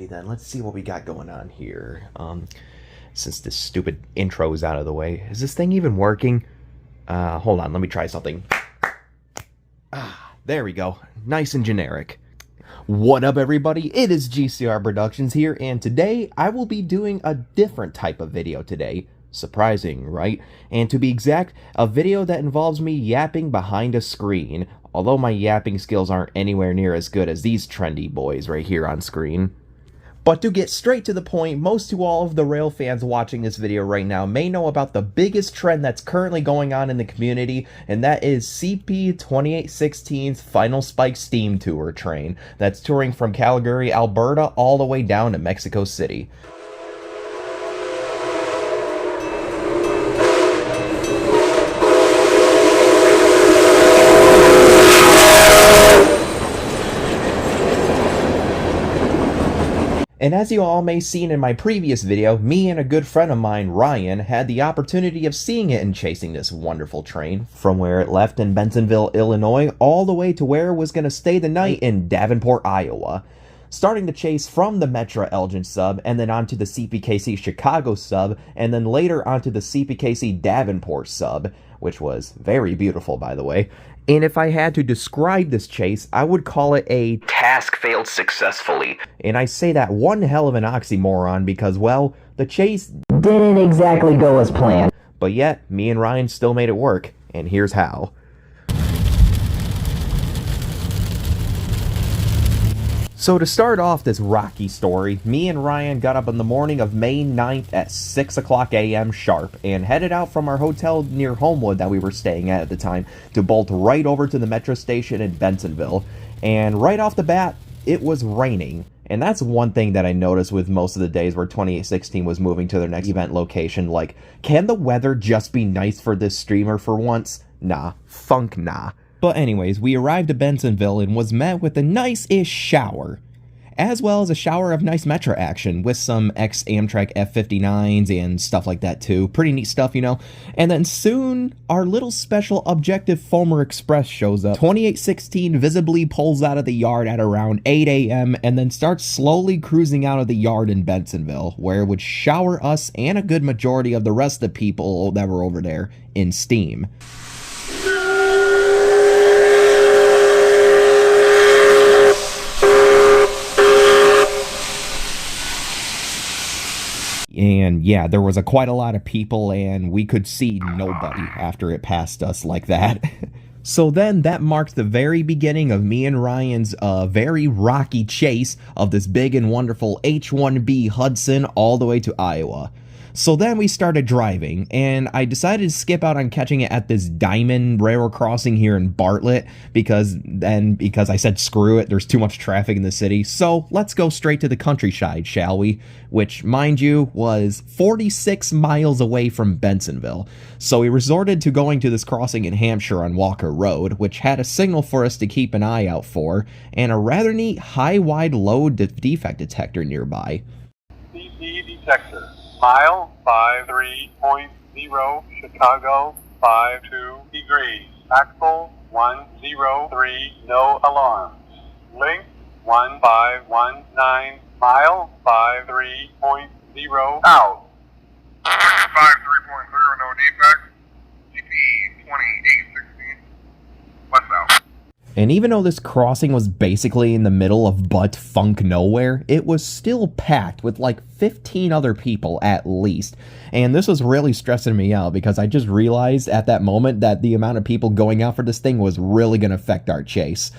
Alrighty then, let's see what we got going on here. Since this stupid intro is out of the way, is this thing even working? Hold on, let me try something. There we go. Nice and generic. What up, everybody? It is G.C.R. Productions here, and today I will be doing a different type of video today. Surprising, right? And to be exact, a video that involves me yapping behind a screen, although my yapping skills aren't anywhere near as good as these trendy boys right here on screen. But to get straight to the point, most to all of the rail fans watching this video right now may know about the biggest trend that's currently going on in the community, and that is CP 2816's Final Spike Steam Tour train that's touring from Calgary, Alberta, all the way down to Mexico City. And as you all may have seen in my previous video, me and a good friend of mine, Ryan, had the opportunity of seeing it and chasing this wonderful train from where it left in Bensenville, Illinois, all the way to where it was going to stay the night in Davenport, Iowa. Starting the chase from the Metro Elgin sub, and then onto the CPKC Chicago sub, and then later onto the CPKC Davenport sub, which was very beautiful, by the way. And if I had to describe this chase, I would call it a task failed successfully. And I say that one hell of an oxymoron because, well, the chase didn't exactly go as planned. But yet, me and Ryan still made it work, and here's how. So to start off this rocky story, me and Ryan got up on the morning of May 9th at 6 o'clock a.m. sharp and headed out from our hotel near Homewood that we were staying at the time to bolt right over to the metro station in Bensenville. And right off the bat, it was raining. And that's one thing that I noticed with most of the days where 2816 was moving to their next event location. Like, can the weather just be nice for this streamer for once? Nah, funk nah. But anyways, we arrived at Bensenville and was met with a nice-ish shower, as well as a shower of nice Metro action with some ex-Amtrak F-59s and stuff like that too. Pretty neat stuff, you know. And then soon, our little special Objective Foamer Express shows up. 2816 visibly pulls out of the yard at around 8 a.m. and then starts slowly cruising out of the yard in Bensenville, where it would shower us and a good majority of the rest of the people that were over there in steam. And yeah, there was quite a lot of people, and we could see nobody after it passed us like that. So then that marked the very beginning of me and Ryan's very rocky chase of this big and wonderful H-1B Hudson all the way to Iowa. So then we started driving, and I decided to skip out on catching it at this diamond railroad crossing here in Bartlett, because I said screw it, there's too much traffic in the city, so let's go straight to the countryside, shall we? Which, mind you, was 46 miles away from Bensenville. So we resorted to going to this crossing in Hampshire on Walker Road, which had a signal for us to keep an eye out for, and a rather neat high-wide-low defect detector nearby. CP detector. Mile 53.0, Chicago 52 degrees. Axle 103, no alarms. Link 1519, mile 53.0 out. 53.0, no defect. CP 2816, west out. And even though this crossing was basically in the middle of butt funk nowhere, it was still packed with like 15 other people at least. And this was really stressing me out because I just realized at that moment that the amount of people going out for this thing was really going to affect our chase.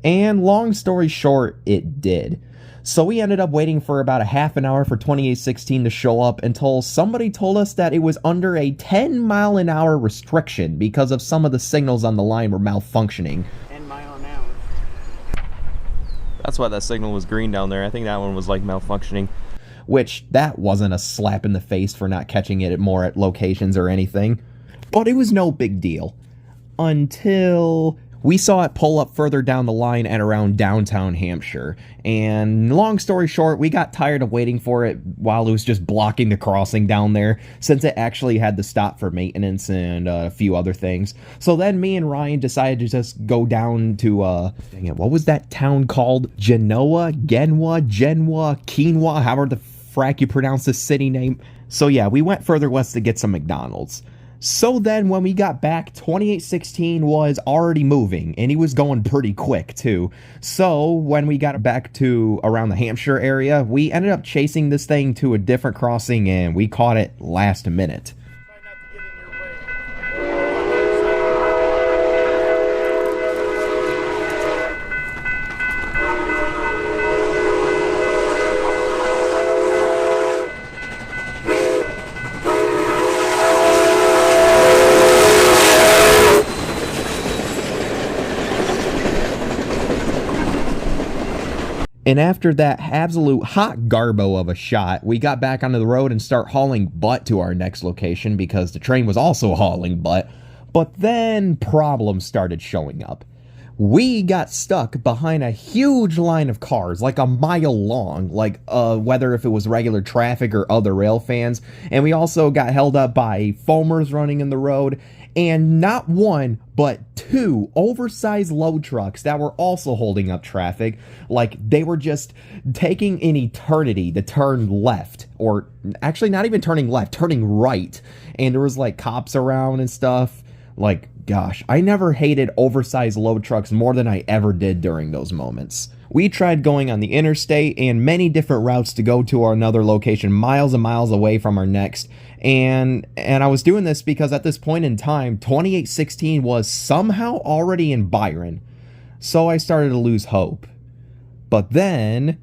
And long story short, it did. So we ended up waiting for about a half an hour for 2816 to show up until somebody told us that it was under a 10-mile-an-hour restriction because of some of the signals on the line were malfunctioning. That's why that signal was green down there. I think that one was like malfunctioning. Which, that wasn't a slap in the face for not catching it at more locations or anything. But it was no big deal. Until We saw it pull up further down the line at around downtown Hampshire, and long story short, we got tired of waiting for it while it was just blocking the crossing down there, since it actually had to stop for maintenance and a few other things. So then me and Ryan decided to just go down to, dang it, what was that town called? Genoa, Quinoa, however the frack you pronounce this city name. So yeah, we went further west to get some McDonald's. So then when we got back, 2816 was already moving, and he was going pretty quick too. So when we got back to around the Hampshire area, we ended up chasing this thing to a different crossing, and we caught it last minute. And after that absolute hot garbo of a shot, we got back onto the road and start hauling butt to our next location because the train was also hauling butt. But then problems started showing up. We got stuck behind a huge line of cars, like a mile long, like whether if it was regular traffic or other rail fans. And we also got held up by foamers running in the road, and not one, but two oversized load trucks that were also holding up traffic. Like, they were just taking an eternity to turn left, or actually not even turning left, turning right. And there was like cops around and stuff. Like, gosh, I never hated oversized load trucks more than I ever did during those moments. We tried going on the interstate and many different routes to go to our another location miles and miles away from our next. And I was doing this because at this point in time, 2816 was somehow already in Byron. So I started to lose hope. But then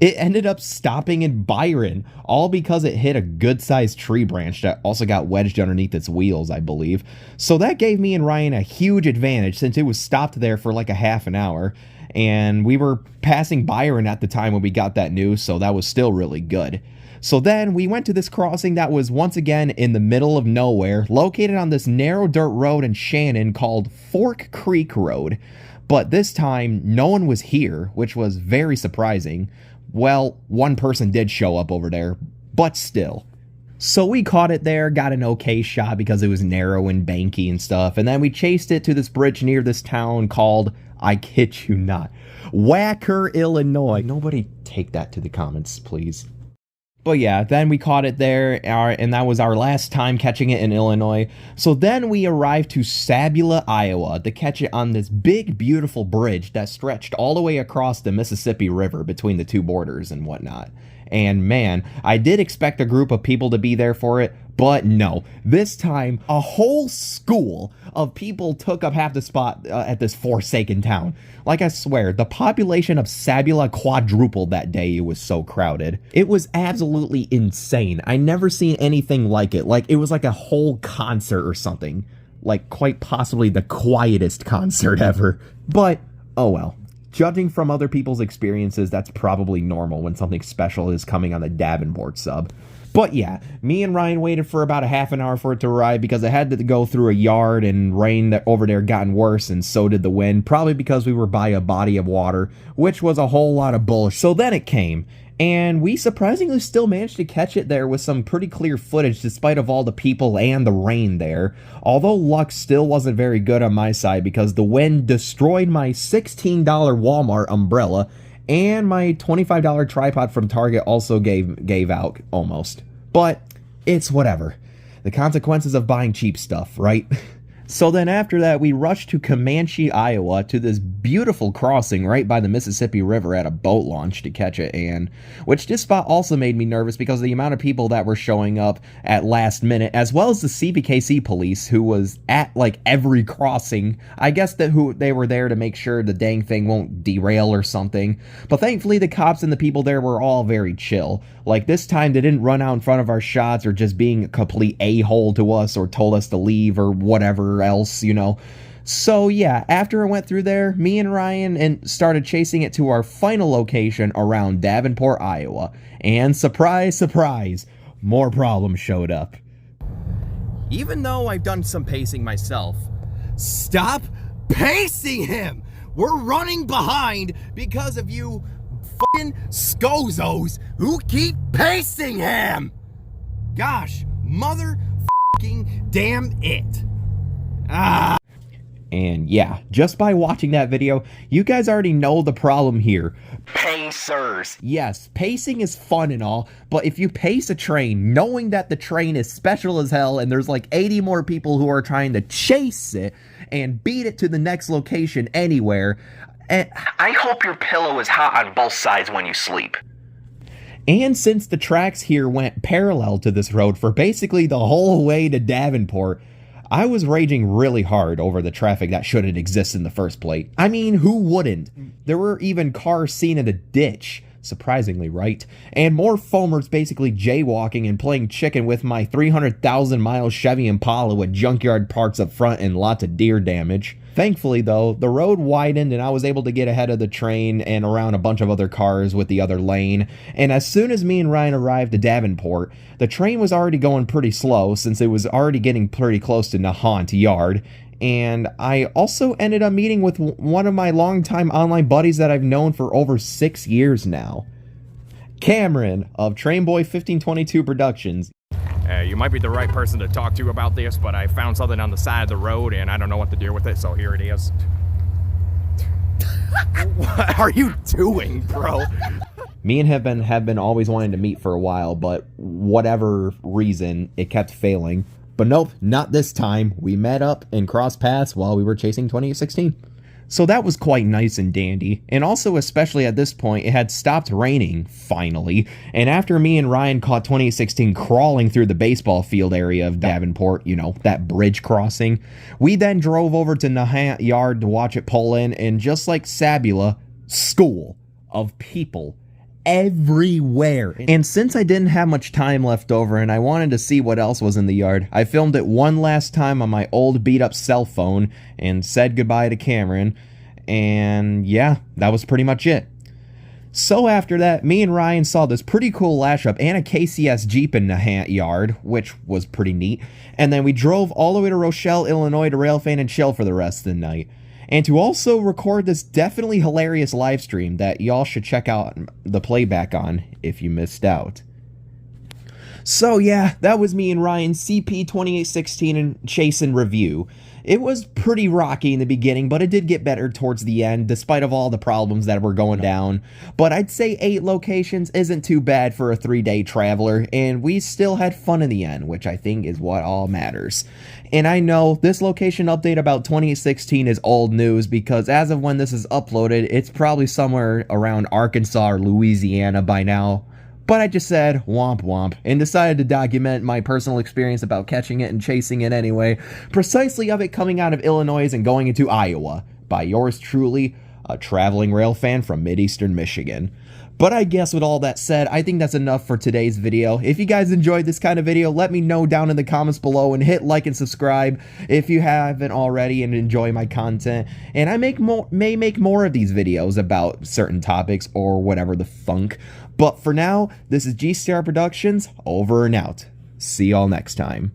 it ended up stopping in Byron, all because it hit a good-sized tree branch that also got wedged underneath its wheels, I believe. So that gave me and Ryan a huge advantage since it was stopped there for like a half an hour. And we were passing Byron at the time when we got that news, so that was still really good. So then we went to this crossing that was once again in the middle of nowhere, located on this narrow dirt road in Shannon called Fork Creek Road. But this time, no one was here, which was very surprising. Well, one person did show up over there, but still. So we caught it there, got an okay shot because it was narrow and banky and stuff, and then we chased it to this bridge near this town called, I kid you not, Wacker, Illinois. Nobody take that to the comments, please. But yeah, then we caught it there, and that was our last time catching it in Illinois. So then we arrived to Sabula, Iowa, to catch it on this big, beautiful bridge that stretched all the way across the Mississippi River between the two borders and whatnot. And man, I did expect a group of people to be there for it, but no. This time, a whole school of people took up half the spot at this forsaken town. Like, I swear, the population of Sabula quadrupled that day. It was so crowded. It was absolutely insane. I never seen anything like it. Like, it was like a whole concert or something. Like, quite possibly the quietest concert ever. But, oh well. Judging from other people's experiences, that's probably normal when something special is coming on the Davenport sub. But yeah, me and Ryan waited for about a half an hour for it to arrive because it had to go through a yard, and rain that over there gotten worse, and so did the wind, probably because we were by a body of water, which was a whole lot of bullshit. So then it came, and we surprisingly still managed to catch it there with some pretty clear footage despite of all the people and the rain there. Although luck still wasn't very good on my side because the wind destroyed my $16 Walmart umbrella, and my $25 tripod from Target also gave out almost. But it's whatever. The consequences of buying cheap stuff, right? So then after that, we rushed to Comanche, Iowa, to this beautiful crossing right by the Mississippi River at a boat launch to catch it, and which this spot also made me nervous because of the amount of people that were showing up at last minute, as well as the CPKC police who was at like every crossing. I guess that they were there to make sure the dang thing won't derail or something. But thankfully the cops and the people there were all very chill. Like, this time they didn't run out in front of our shots or just being a complete a-hole to us or told us to leave or whatever else, you know. So yeah, after I went through there, me and Ryan and started chasing it to our final location around Davenport, Iowa. And surprise, surprise, more problems showed up. Even though I've done some pacing myself, stop pacing him. We're running behind because of you fucking scozos who keep pacing him. Gosh, mother fucking damn it. Ah. And yeah, just by watching that video, you guys already know the problem here. Pacers. Yes, pacing is fun and all, but if you pace a train knowing that the train is special as hell and there's like 80 more people who are trying to chase it and beat it to the next location anywhere, I hope your pillow is hot on both sides when you sleep. And since the tracks here went parallel to this road for basically the whole way to Davenport, I was raging really hard over the traffic that shouldn't exist in the first place. I mean, who wouldn't? There were even cars seen in a ditch, surprisingly, right? And more foamers basically jaywalking and playing chicken with my 300,000-mile Chevy Impala with junkyard parts up front and lots of deer damage. Thankfully, though, the road widened and I was able to get ahead of the train and around a bunch of other cars with the other lane. And as soon as me and Ryan arrived at Davenport, the train was already going pretty slow since it was already getting pretty close to Nahant Yard. And I also ended up meeting with one of my longtime online buddies that I've known for over 6 years now. Cameron of Trainboy 1522 Productions. You might be the right person to talk to about this, but I found something on the side of the road and I don't know what to do with it, so here it is. What are you doing, bro? Me and him have been always wanting to meet for a while, but whatever reason, it kept failing. But nope, not this time. We met up and crossed paths while we were chasing 2016. So that was quite nice and dandy, and also especially at this point, it had stopped raining, finally, and after me and Ryan caught 2016 crawling through the baseball field area of Davenport, you know, that bridge crossing, we then drove over to Nahant Yard to watch it pull in, and just like Sabula, school of people everywhere. And since I didn't have much time left over and I wanted to see what else was in the yard, I filmed it one last time on my old beat up cell phone and said goodbye to Cameron, and yeah, that was pretty much it. So after that, me and Ryan saw this pretty cool lash up and a KCS Jeep in Nahant Yard, which was pretty neat, and then we drove all the way to Rochelle, Illinois to railfan and chill for the rest of the night. And to also record this definitely hilarious live stream that y'all should check out the playback on if you missed out. So yeah, that was me and Ryan's CP 2816 and Chasin' review. It was pretty rocky in the beginning, but it did get better towards the end, despite of all the problems that were going down. But I'd say 8 locations isn't too bad for a 3-day traveler, and we still had fun in the end, which I think is what all matters. And I know this location update about 2016 is old news, because as of when this is uploaded, it's probably somewhere around Arkansas or Louisiana by now. But I just said womp womp and decided to document my personal experience about catching it and chasing it anyway, precisely of it coming out of Illinois and going into Iowa, by yours truly, a traveling rail fan from Mid-Eastern Michigan. But I guess with all that said, I think that's enough for today's video. If you guys enjoyed this kind of video, let me know down in the comments below and hit like and subscribe if you haven't already and enjoy my content. And I may make more of these videos about certain topics or whatever the funk. But for now, this is G.C.R. Productions, over and out. See y'all next time.